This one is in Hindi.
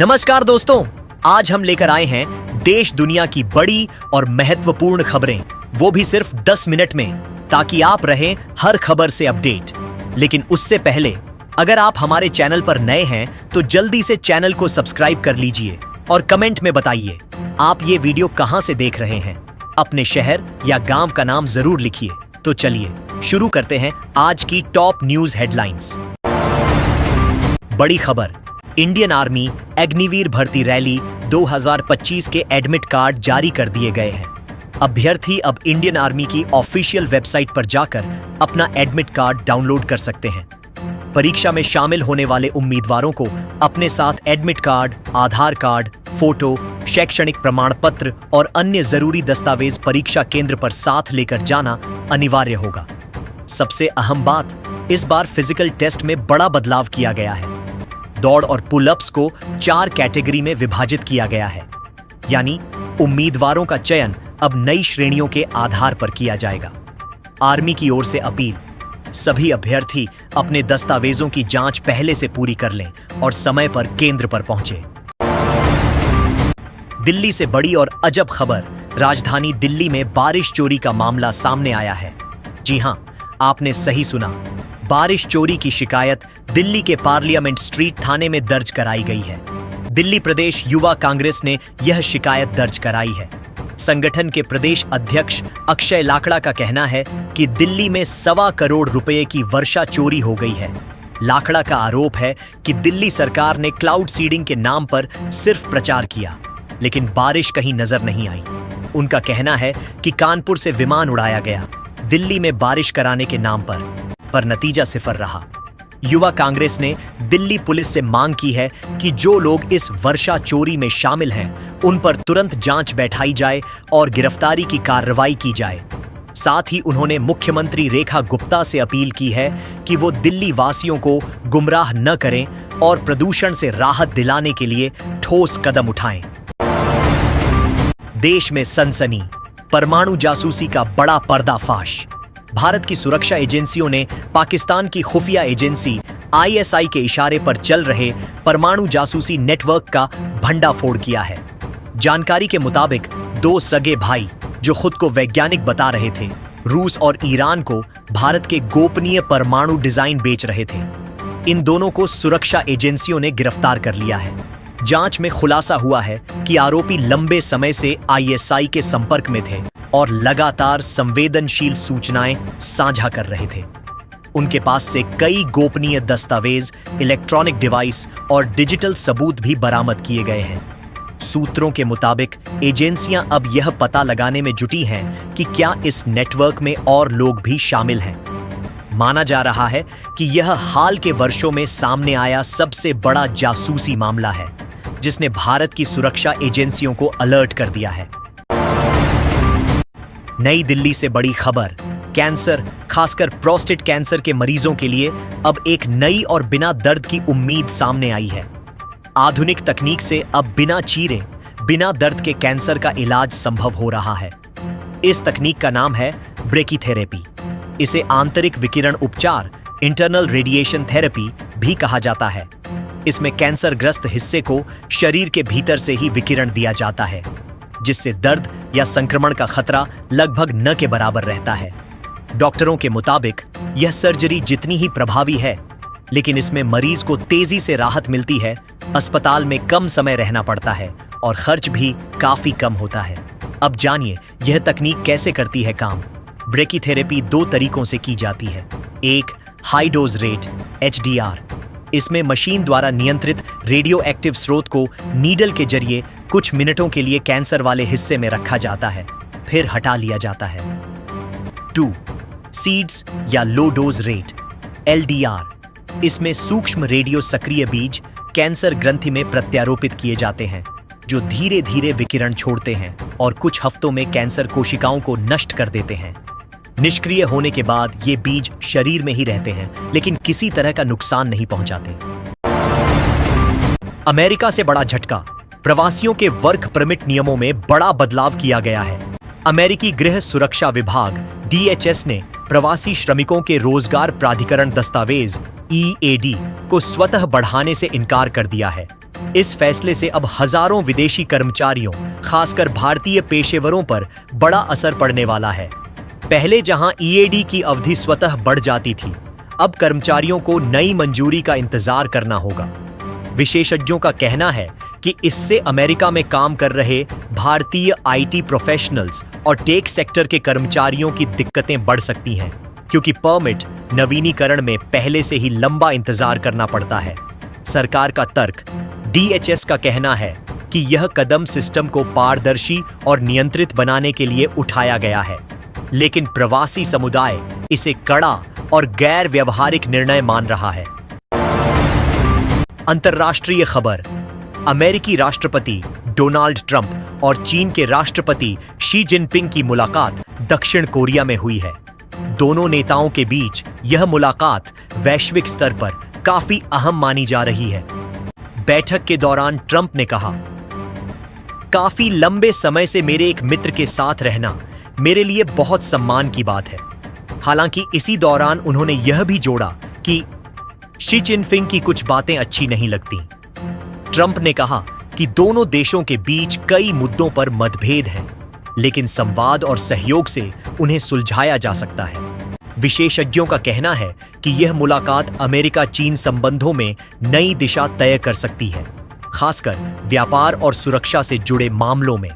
नमस्कार दोस्तों, आज हम लेकर आए हैं देश दुनिया की बड़ी और महत्वपूर्ण खबरें, वो भी सिर्फ 10 मिनट में, ताकि आप रहें हर खबर से अपडेट। लेकिन उससे पहले अगर आप हमारे चैनल पर नए हैं तो जल्दी से चैनल को सब्सक्राइब कर लीजिए और कमेंट में बताइए आप ये वीडियो कहां से देख रहे हैं। अपने शहर या गांव का नाम जरूर लिखिए। तो चलिए शुरू करते हैं आज की टॉप न्यूज हेडलाइंस। बड़ी खबर, इंडियन आर्मी अग्निवीर भर्ती रैली 2025 के एडमिट कार्ड जारी कर दिए गए हैं। अभ्यर्थी अब इंडियन आर्मी की ऑफिशियल वेबसाइट पर जाकर अपना एडमिट कार्ड डाउनलोड कर सकते हैं। परीक्षा में शामिल होने वाले उम्मीदवारों को अपने साथ एडमिट कार्ड, आधार कार्ड, फोटो, शैक्षणिक प्रमाण पत्र और अन्य जरूरी दस्तावेज परीक्षा केंद्र पर साथ लेकर जाना अनिवार्य होगा। सबसे अहम बात, इस बार फिजिकल टेस्ट में बड़ा बदलाव किया गया है। दौड़ और पुलअप्स को 4 कैटेगरी में विभाजित किया गया है, यानी उम्मीदवारों का चयन अब नई श्रेणियों के आधार पर किया जाएगा। आर्मी की ओर से अपील, सभी अभ्यर्थी अपने दस्तावेजों की जांच पहले से पूरी कर लें और समय पर केंद्र पर पहुंचे। दिल्ली से बड़ी और अजब खबर, राजधानी दिल्ली में बारिश चोरी का मामला सामने आया है। जी हां, आपने सही सुना, बारिश चोरी की शिकायत दिल्ली के पार्लियामेंट स्ट्रीट थाने में दर्ज कराई गई है। दिल्ली प्रदेश युवा कांग्रेस ने यह शिकायत दर्ज कराई है। संगठन के प्रदेश अध्यक्ष अक्षय लाकड़ा का कहना है कि दिल्ली में 1.25 करोड़ रुपए की वर्षा चोरी हो गई है। लाकड़ा का आरोप है कि दिल्ली सरकार ने क्लाउड सीडिंग के नाम पर सिर्फ प्रचार किया, लेकिन बारिश कहीं नजर नहीं आई। उनका कहना है कि कानपुर से विमान उड़ाया गया दिल्ली में बारिश कराने के नाम पर नतीजा सिफर रहा। युवा कांग्रेस ने दिल्ली पुलिस से मांग की है कि जो लोग इस वर्षा चोरी में शामिल हैं, उन पर तुरंत जांच बैठाई जाए और गिरफ्तारी की कार्रवाई की जाए। साथ ही उन्होंने मुख्यमंत्री रेखा गुप्ता से अपील की है कि वो दिल्ली वासियों को गुमराह न करें और प्रदूषण से राहत दिलाने के लिए ठोस कदम उठाएं। देश में सनसनी, परमाणु जासूसी का बड़ा पर्दाफाश। भारत की सुरक्षा एजेंसियों ने पाकिस्तान की खुफिया एजेंसी ISI के इशारे पर चल रहे परमाणु जासूसी नेटवर्क का भंडाफोड़ किया है। जानकारी के मुताबिक 2 सगे भाई जो खुद को वैज्ञानिक बता रहे थे, रूस और ईरान को भारत के गोपनीय परमाणु डिजाइन बेच रहे थे। इन दोनों को सुरक्षा एजेंसियों ने गिरफ्तार कर लिया है। जांच में खुलासा हुआ है कि आरोपी लंबे समय से ISI के संपर्क में थे और लगातार संवेदनशील सूचनाएं साझा कर रहे थे। उनके पास से कई गोपनीय दस्तावेज, इलेक्ट्रॉनिक डिवाइस और डिजिटल सबूत भी बरामद किए गए हैं। सूत्रों के मुताबिक एजेंसियां अब यह पता लगाने में जुटी हैं कि क्या इस नेटवर्क में और लोग भी शामिल हैं। माना जा रहा है कि यह हाल के वर्षों में सामने आया सबसे बड़ा जासूसी मामला है, जिसने भारत की सुरक्षा एजेंसियों को अलर्ट कर दिया है। नई दिल्ली से बड़ी खबर, कैंसर, खासकर प्रोस्टेट कैंसर के मरीजों के लिए अब एक नई और बिना दर्द की उम्मीद सामने आई है। आधुनिक तकनीक से अब बिना चीरे, बिना दर्द के कैंसर का इलाज संभव हो रहा है। इस तकनीक का नाम है ब्रेकीथेरेपी। इसे आंतरिक विकिरण उपचार, इंटरनल रेडिएशन थेरेपी भी कहा जाता है। इसमें कैंसरग्रस्त हिस्से को शरीर के भीतर से ही विकिरण दिया जाता है, जिससे दर्द या संक्रमण का खतरा लगभग न के बराबर रहता है। डॉक्टरों के मुताबिक यह सर्जरी जितनी ही प्रभावी है, लेकिन इसमें मरीज को तेजी से राहत मिलती है, अस्पताल में कम समय रहना पड़ता है और खर्च भी काफी कम होता है। अब जानिए यह तकनीक कैसे करती है काम। ब्रेकीथेरेपी 2 तरीकों से की जाती है। एक, हाई डोज रेट HDR। इसमें मशीन द्वारा नियंत्रित रेडियो एक्टिव स्रोत को नीडल के जरिए कुछ मिनटों के लिए कैंसर वाले हिस्से में रखा जाता है, फिर हटा लिया जाता है। 2, सीड्स या लो डोज रेट LDR। इसमें सूक्ष्म रेडियो सक्रिय बीज कैंसर ग्रंथि में प्रत्यारोपित किए जाते हैं, जो धीरे धीरे विकिरण छोड़ते हैं और कुछ हफ्तों में कैंसर कोशिकाओं को नष्ट कर देते हैं। निष्क्रिय होने के बाद ये बीज शरीर में ही रहते हैं, लेकिन किसी तरह का नुकसान नहीं पहुंचाते। अमेरिका से बड़ा झटका, प्रवासियों के वर्क परमिट नियमों में बड़ा बदलाव किया गया है। अमेरिकी गृह सुरक्षा विभाग DHS ने प्रवासी श्रमिकों के रोजगार प्राधिकरण दस्तावेज EAD को स्वतः बढ़ाने से इनकार कर दिया है। इस फैसले से अब हजारों विदेशी कर्मचारियों, खासकर भारतीय पेशेवरों पर बड़ा असर पड़ने वाला है। पहले जहां ईएडी की अवधि स्वतः बढ़ जाती थी, अब कर्मचारियों को नई मंजूरी का इंतजार करना होगा। विशेषज्ञों का कहना है कि इससे अमेरिका में काम कर रहे भारतीय आईटी प्रोफेशनल्स और टेक सेक्टर के कर्मचारियों की दिक्कतें बढ़ सकती हैं, क्योंकि परमिट नवीनीकरण में पहले से ही लंबा इंतजार करना पड़ता है। सरकार का तर्क, डीएचएस का कहना है कि यह कदम सिस्टम को पारदर्शी और नियंत्रित बनाने के लिए उठाया गया है, लेकिन प्रवासी समुदाय इसे कड़ा और गैर व्यवहारिक निर्णय मान रहा है। अंतर्राष्ट्रीय खबर, अमेरिकी राष्ट्रपति डोनाल्ड ट्रंप और चीन के राष्ट्रपति शी जिनपिंग की मुलाकात दक्षिण कोरिया में हुई है। दोनों नेताओं के बीच यह मुलाकात वैश्विक स्तर पर काफी अहम मानी जा रही है। बैठक के दौरान ट्रंप ने कहा, काफी लंबे समय से मेरे एक मित्र के साथ रहना मेरे लिए बहुत सम्मान की बात है। हालांकि इसी दौरान उन्होंने यह भी जोड़ा कि शी जिनपिंग की कुछ बातें अच्छी नहीं लगती। ट्रंप ने कहा कि दोनों देशों के बीच कई मुद्दों पर मतभेद हैं, लेकिन संवाद और सहयोग से उन्हें सुलझाया जा सकता है। विशेषज्ञों का कहना है कि यह मुलाकात अमेरिका चीन संबंधों में नई दिशा तय कर सकती है, खासकर व्यापार और सुरक्षा से जुड़े मामलों में।